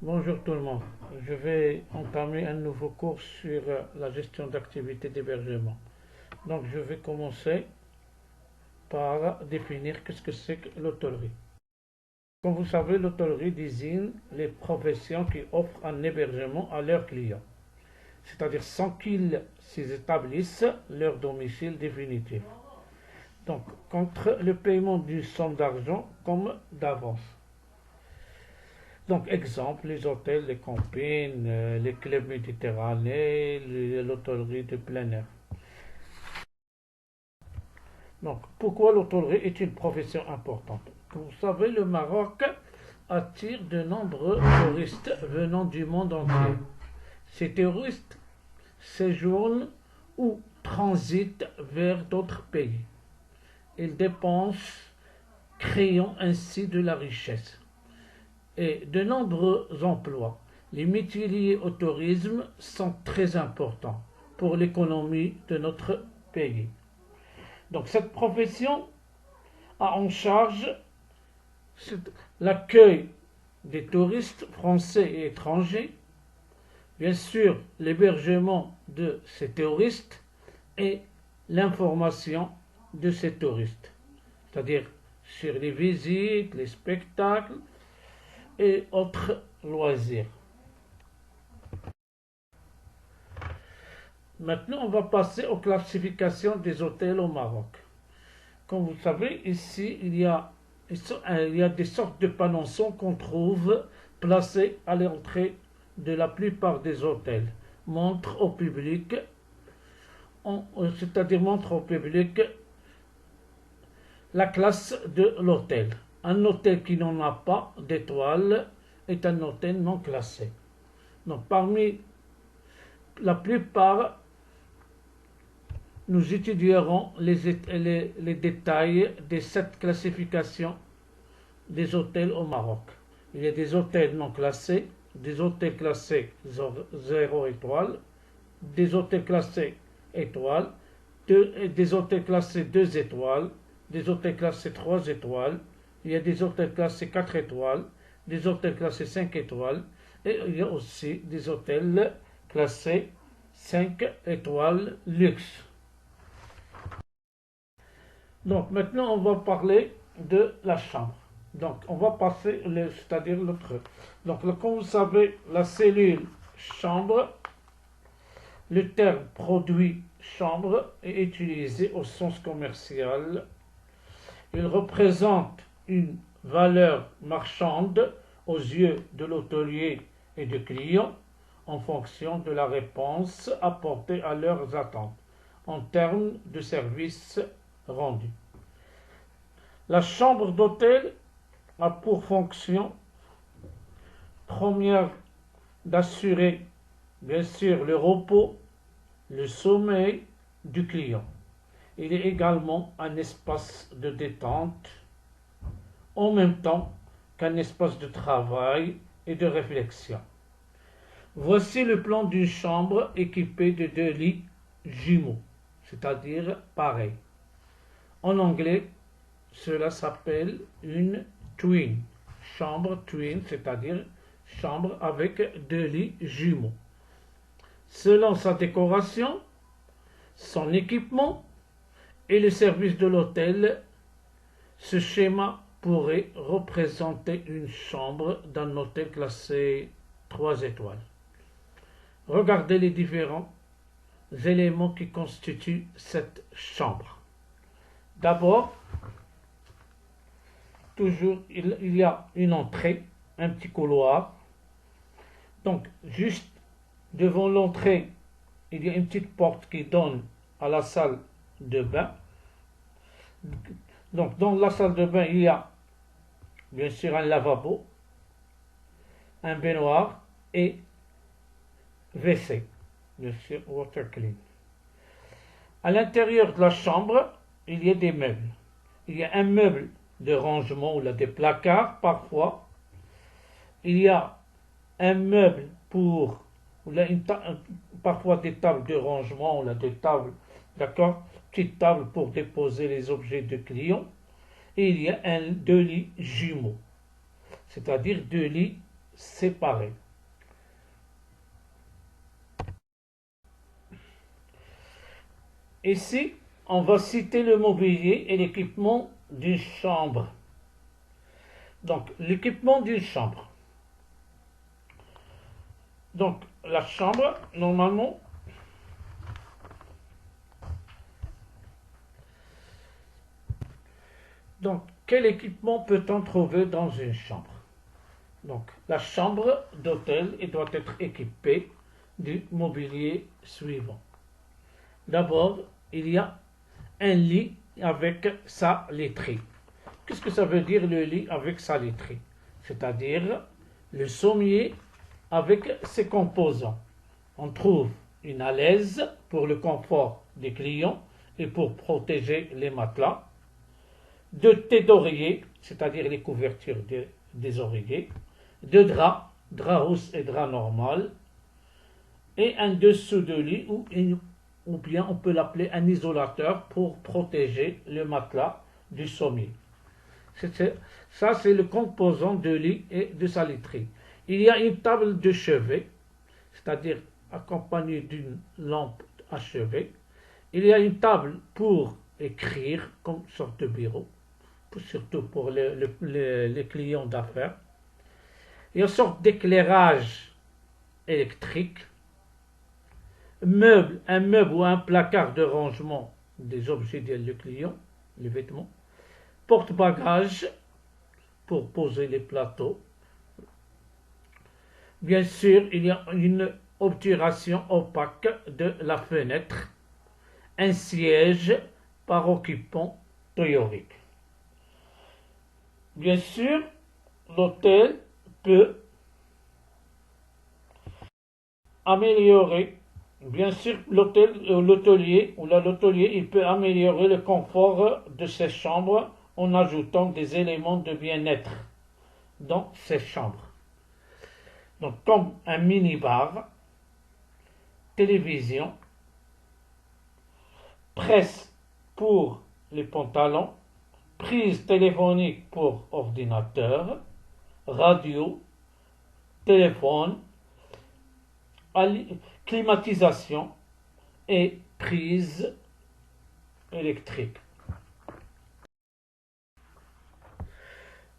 Bonjour tout le monde. Je vais entamer un nouveau cours sur la gestion d'activités d'hébergement. Donc je vais commencer par définir qu'est-ce que c'est que l'hôtellerie. Comme vous savez, l'hôtellerie désigne les professions qui offrent un hébergement à leurs clients, c'est-à-dire sans qu'ils s'y établissent leur domicile définitif. Donc contre le paiement d'une somme d'argent comme d'avance. Donc, exemple, les hôtels, les campings, les clubs méditerranéens, l'hôtellerie de plein air. Donc, pourquoi l'hôtellerie est une profession importante? Vous savez, le Maroc attire de nombreux touristes venant du monde entier. Ces touristes séjournent ou transitent vers d'autres pays. Ils dépensent, créant ainsi de la richesse et de nombreux emplois. Les métiers liés au tourisme sont très importants pour l'économie de notre pays. Donc cette profession a en charge l'accueil des touristes français et étrangers, bien sûr l'hébergement de ces touristes et l'information de ces touristes, c'est-à-dire sur les visites, les spectacles et autres loisirs. Maintenant, on va passer aux classifications des hôtels au Maroc. Comme vous savez, ici, il y a des sortes de panneaux qu'on trouve placés à l'entrée de la plupart des hôtels. Montre au public, c'est-à-dire montre au public la classe de l'hôtel. Un hôtel qui n'en a pas d'étoiles est un hôtel non classé. Donc, parmi la plupart, nous étudierons les détails de cette classification des hôtels au Maroc. Il y a des hôtels non classés, des hôtels classés 0 étoiles, des hôtels classés étoiles, des hôtels classés 2 étoiles, des hôtels classés 3 étoiles, il y a des hôtels classés 4 étoiles, des hôtels classés 5 étoiles, et il y a aussi des hôtels classés 5 étoiles luxe. Donc maintenant, on va parler de la chambre. Donc on va passer, c'est-à-dire l'autre. Donc comme vous savez, la cellule chambre, le terme produit chambre est utilisé au sens commercial. Il représente une valeur marchande aux yeux de l'hôtelier et du client en fonction de la réponse apportée à leurs attentes en termes de services rendus. La chambre d'hôtel a pour fonction première d'assurer bien sûr le repos, le sommeil du client. Il est également un espace de détente en même temps qu'un espace de travail et de réflexion. Voici le plan d'une chambre équipée de 2 lits jumeaux, c'est-à-dire pareils. En anglais, cela s'appelle une twin, chambre twin, c'est-à-dire chambre avec 2 lits jumeaux. Selon sa décoration, son équipement et le service de l'hôtel, ce schéma pourrait représenter une chambre d'un hôtel classé 3 étoiles. Regardez les différents éléments qui constituent cette chambre. D'abord, toujours, il y a une entrée, un petit couloir. Donc, juste devant l'entrée, il y a une petite porte qui donne à la salle de bain. Donc, dans la salle de bain, il y a bien sûr un lavabo, un baignoire et WC, bien sûr, water clean. À l'intérieur de la chambre, il y a des meubles. Il y a un meuble de rangement ou là des placards parfois. Il y a un meuble pour parfois des tables de rangement ou là des tables, d'accord, petite table pour déposer les objets de clients. Et il y a 2 lits jumeaux, c'est-à-dire 2 lits séparés. Ici, on va citer le mobilier et l'équipement d'une chambre. Donc, l'équipement d'une chambre. Donc, la chambre, normalement, donc, quel équipement peut-on trouver dans une chambre? Donc, la chambre d'hôtel doit être équipée du mobilier suivant. D'abord, il y a un lit avec sa literie. Qu'est-ce que ça veut dire le lit avec sa literie? C'est-à-dire le sommier avec ses composants. On trouve une alaise pour le confort des clients et pour protéger les matelas, deux thés d'oreiller, c'est-à-dire les couvertures des oreillers, deux draps, drap rousse et drap normal, et un dessous de lit ou bien on peut l'appeler un isolateur pour protéger le matelas du sommier. Ça, c'est le composant de lit et de sa literie. Il y a une table de chevet, c'est-à-dire accompagnée d'une lampe à chevet. Il y a une table pour écrire, comme sorte de bureau, surtout pour les clients d'affaires. Il y a une sorte d'éclairage électrique. Un meuble ou un placard de rangement des objets du client, les vêtements. Porte-bagages pour poser les plateaux. Bien sûr, il y a une obturation opaque de la fenêtre, un siège par occupant théorique. Bien sûr, l'hôtel peut améliorer, bien sûr, l'hôtelier il peut améliorer le confort de ses chambres en ajoutant des éléments de bien-être dans ses chambres. Donc, comme un mini-bar, télévision, presse pour les pantalons, prise téléphonique pour ordinateur, radio, téléphone, climatisation et prise électrique.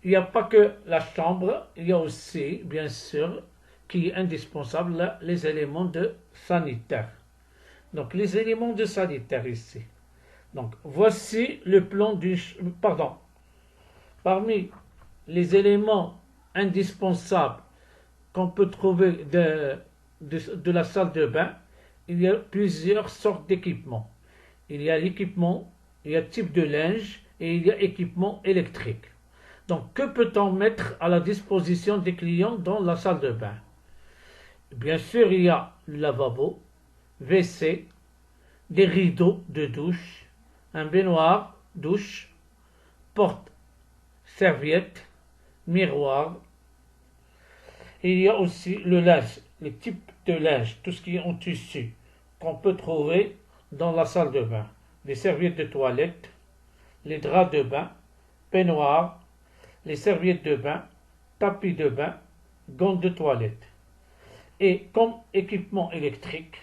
Il n'y a pas que la chambre, il y a aussi, bien sûr, qui est indispensable, les éléments de sanitaire. Donc, les éléments de sanitaire ici. Donc, voici le plan du... Pardon. Parmi les éléments indispensables qu'on peut trouver de la salle de bain, il y a plusieurs sortes d'équipements. Il y a l'équipement, il y a type de linge et il y a équipement électrique. Donc, que peut-on mettre à la disposition des clients dans la salle de bain? Bien sûr, il y a le lavabo, WC, des rideaux de douche, un baignoire, douche, porte, serviette, miroir. Et il y a aussi le linge, les types de linge, tout ce qui est en tissu, qu'on peut trouver dans la salle de bain. Les serviettes de toilette, les draps de bain, peignoirs, les serviettes de bain, tapis de bain, gants de toilette. Et comme équipement électrique,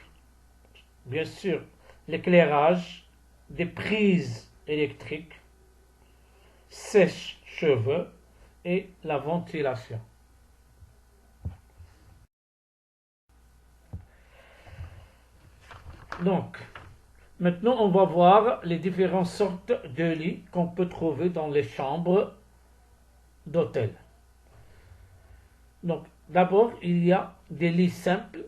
bien sûr, l'éclairage, des prises électriques, sèche-cheveux et la ventilation. Donc, maintenant on va voir les différentes sortes de lits qu'on peut trouver dans les chambres d'hôtel. Donc, d'abord, il y a des lits simples.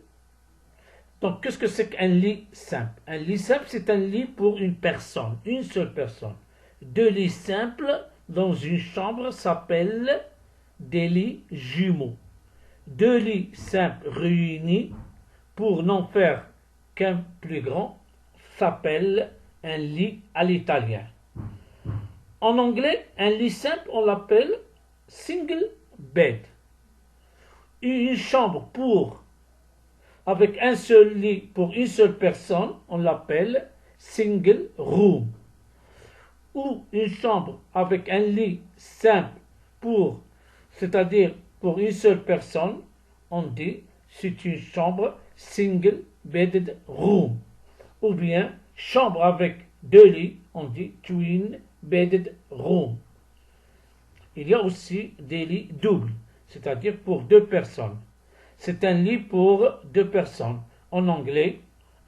Donc, qu'est-ce que c'est qu'un lit simple? Un lit simple, c'est un lit pour une personne, une seule personne. Deux lits simples dans une chambre s'appellent des lits jumeaux. Deux lits simples réunis pour n'en faire qu'un plus grand s'appelle un lit à l'italien. En anglais, un lit simple, on l'appelle single bed. Une chambre avec un seul lit pour une seule personne, on l'appelle single room. Ou une chambre avec un lit simple c'est-à-dire pour une seule personne, on dit c'est une chambre single bedded room. Ou bien chambre avec deux lits, on dit twin bedded room. Il y a aussi des lits doubles, c'est-à-dire pour deux personnes. C'est un lit pour deux personnes. En anglais,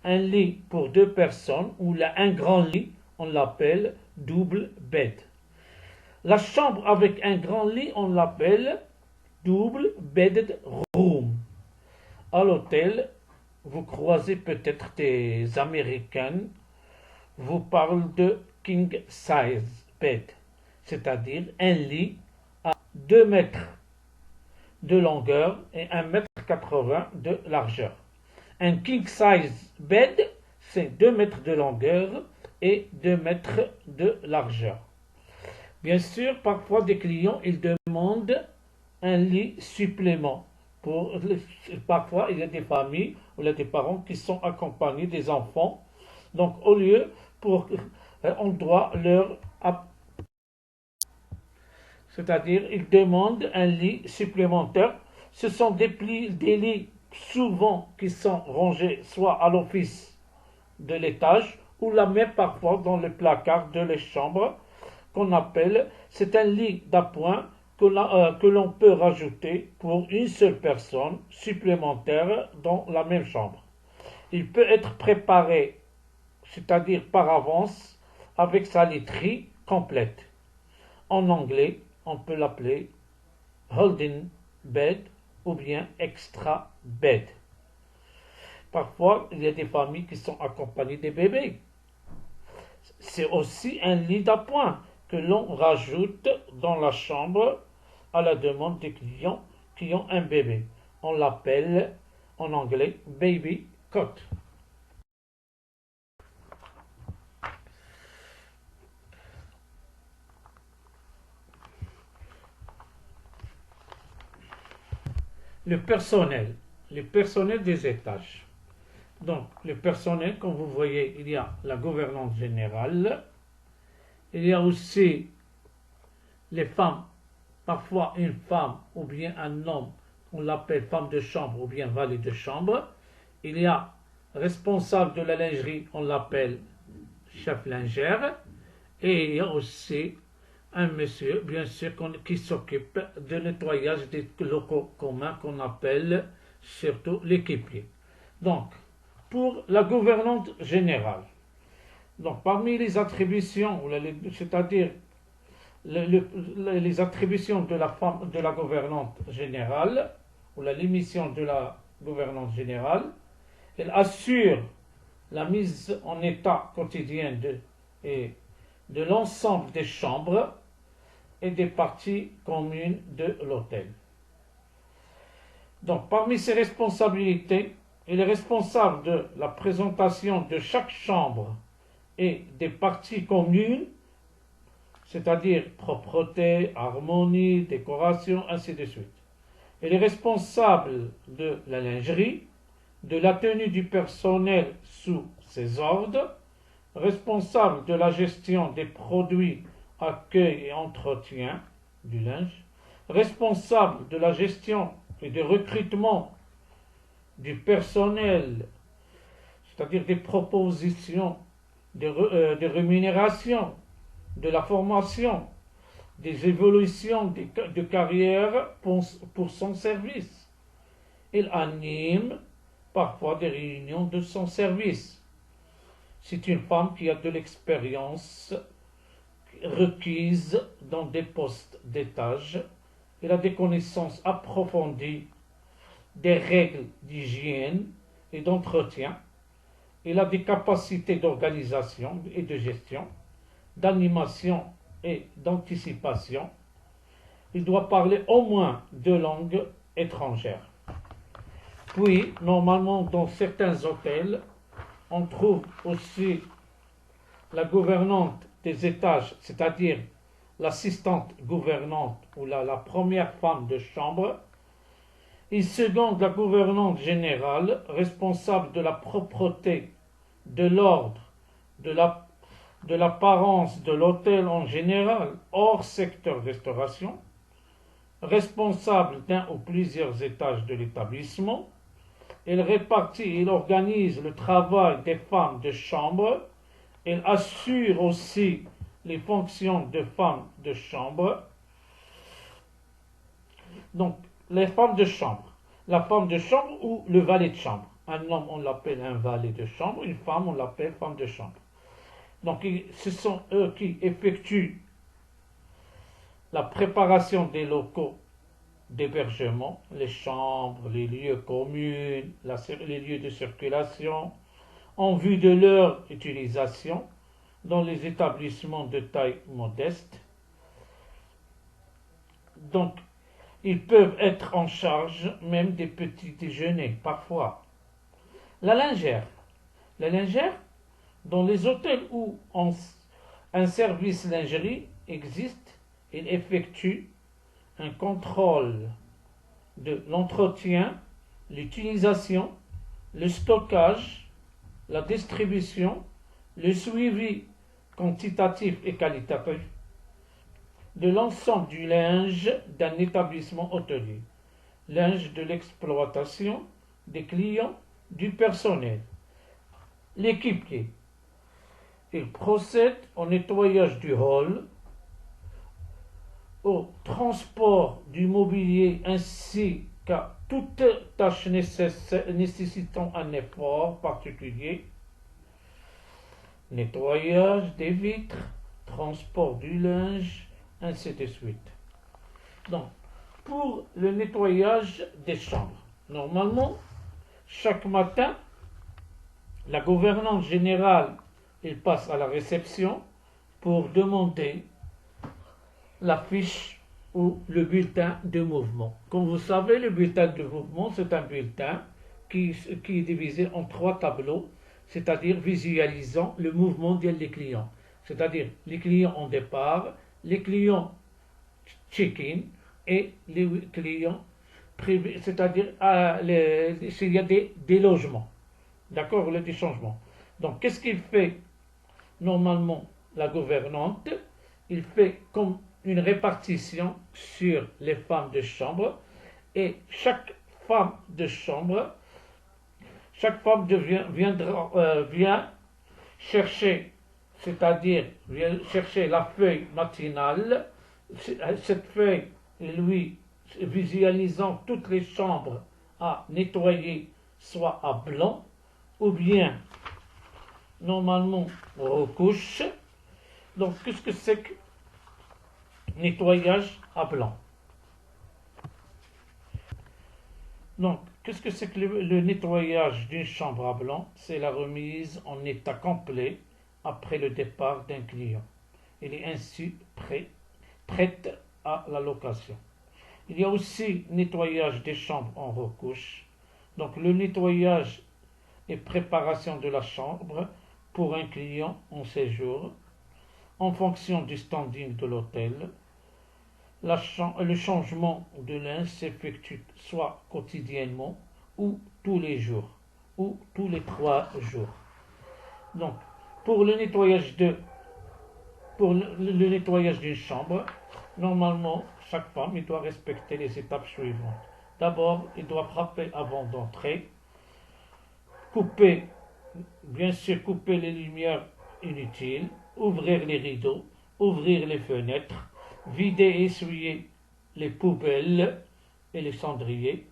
un lit pour deux personnes ou un grand lit, on l'appelle double bed. La chambre avec un grand lit, on l'appelle double bedded room. À l'hôtel, vous croisez peut-être des Américains, vous parlent de king size bed, c'est-à-dire un lit à 2 mètres de longueur et 1,80 m de largeur. Un king size bed, c'est 2 mètres de longueur et 2 mètres de largeur. Bien sûr, parfois des clients, ils demandent un lit supplément. Parfois, il y a des familles ou il y a des parents qui sont accompagnés des enfants. Donc, au lieu, on doit leur... C'est-à-dire, ils demandent un lit supplémentaire. Ce sont des lits souvent qui sont rangés soit à l'office de l'étage ou là même parfois dans le placard de les chambres qu'on appelle, c'est un lit d'appoint que l'on peut rajouter pour une seule personne supplémentaire dans la même chambre. Il peut être préparé, c'est-à-dire par avance, avec sa literie complète. En anglais, on peut l'appeler holding bed ou bien extra bed. Parfois, il y a des familles qui sont accompagnées des bébés. C'est aussi un lit d'appoint que l'on rajoute dans la chambre à la demande des clients qui ont un bébé. On l'appelle en anglais baby cot. Le personnel des étages. Donc, le personnel, comme vous voyez, il y a la gouvernante générale, il y a aussi les femmes, parfois une femme ou bien un homme, on l'appelle femme de chambre ou bien valet de chambre. Il y a responsable de la lingerie, on l'appelle chef lingère. Et il y a aussi un monsieur, bien sûr, qui s'occupe de nettoyage des locaux communs qu'on appelle surtout l'équipier. Donc, pour la gouvernante générale, donc parmi les attributions, c'est-à-dire les attributions de la gouvernante générale, ou les missions de la gouvernante générale, elle assure la mise en état quotidien de l'ensemble des chambres et des parties communes de l'hôtel. Donc, parmi ses responsabilités, il est responsable de la présentation de chaque chambre et des parties communes, c'est-à-dire propreté, harmonie, décoration, ainsi de suite. Il est responsable de la lingerie, de la tenue du personnel sous ses ordres, responsable de la gestion des produits, accueil et entretien du linge, responsable de la gestion et du recrutement du personnel, c'est-à-dire des propositions de rémunération, de la formation, des évolutions de carrière pour son service. Il anime parfois des réunions de son service. C'est une femme qui a de l'expérience requise dans des postes d'étage. Elle a des connaissances approfondies des règles d'hygiène et d'entretien. Elle a des capacités d'organisation et de gestion, d'animation et d'anticipation. Il doit parler au moins 2 langues étrangères. Puis, normalement, dans certains hôtels, on trouve aussi la gouvernante des étages, c'est-à-dire l'assistante gouvernante ou la première femme de chambre. Il seconde la gouvernante générale, responsable de la propreté, de l'ordre, de l'apparence de l'hôtel en général, hors secteur restauration. responsable d'un ou plusieurs étages de l'établissement. Il répartit et il organise le travail des femmes de chambre. Il assure aussi les fonctions de femmes de chambre. Donc, les femmes de chambre. La femme de chambre ou le valet de chambre. Un homme, on l'appelle un valet de chambre. Une femme, on l'appelle femme de chambre. Donc, ce sont eux qui effectuent la préparation des locaux d'hébergement, les chambres, les lieux communs, les lieux de circulation, en vue de leur utilisation dans les établissements de taille modeste. Donc, ils peuvent être en charge même des petits déjeuners, parfois. La lingère. La lingère, dans les hôtels où un service lingerie existe, il effectue un contrôle de l'entretien, l'utilisation, le stockage, la distribution, le suivi quantitatif et qualitatif de l'ensemble du linge d'un établissement hôtelier, linge de l'exploitation, des clients, du personnel. L'équipier, il procède au nettoyage du hall, au transport du mobilier ainsi qu'à toute tâche nécessitant un effort particulier, nettoyage des vitres, transport du linge, ainsi de suite. Donc, pour le nettoyage des chambres, normalement, chaque matin, la gouvernante générale, elle passe à la réception pour demander la fiche ou le bulletin de mouvement. Comme vous savez, le bulletin de mouvement, c'est un bulletin qui est divisé en 3 tableaux, c'est-à-dire visualisant le mouvement des clients. C'est-à-dire les clients en départ, les clients check-in et les clients privés, c'est-à-dire s'il y a des logements. D'accord, des changements. Donc, qu'est-ce qu'il fait normalement la gouvernante? Il fait comme une répartition sur les femmes de chambre et chaque femme de chambre, chaque femme vient chercher, c'est-à-dire vient chercher la feuille matinale. Cette feuille, lui, visualisant toutes les chambres à nettoyer, soit à blanc, ou bien normalement recouche. Donc, qu'est-ce que c'est que nettoyage à blanc? Donc, qu'est-ce que c'est que le nettoyage d'une chambre à blanc? C'est la remise en état complet après le départ d'un client. Il est ainsi prête à la location. Il y a aussi nettoyage des chambres en recouche. Donc, le nettoyage et préparation de la chambre pour un client en séjour en fonction du standing de l'hôtel. Le changement de linge s'effectue soit quotidiennement ou tous les jours ou tous les 3 jours. Donc, pour le nettoyage d'une chambre, normalement, chaque femme doit respecter les étapes suivantes. D'abord, il doit frapper avant d'entrer, bien sûr couper les lumières inutiles, ouvrir les rideaux, ouvrir les fenêtres, vider et essuyer les poubelles et les cendriers,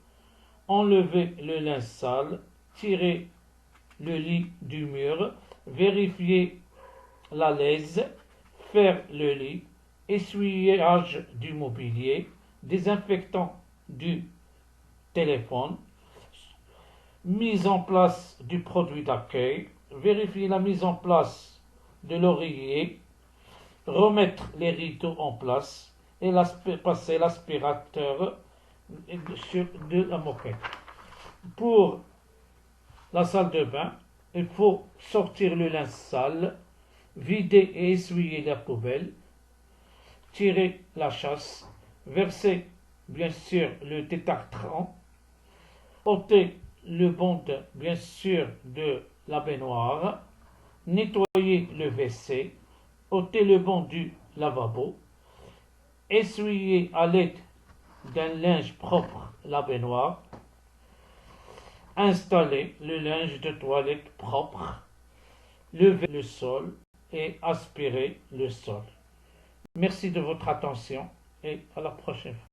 enlever le linge sale, tirer le lit du mur, vérifier la laise, faire le lit, essuyage du mobilier, désinfectant du téléphone, mise en place du produit d'accueil, vérifier la mise en place de l'oreiller, remettre les rideaux en place et passer l'aspirateur de la moquette. Pour la salle de bain, il faut sortir le linge sale, vider et essuyer la poubelle, tirer la chasse, verser bien sûr le détartrant, ôter le banc bien sûr de la baignoire, nettoyer le WC, ôter le banc du lavabo, essuyer à l'aide d'un linge propre la baignoire, installer le linge de toilette propre, lever le sol et aspirer le sol. Merci de votre attention et à la prochaine fois.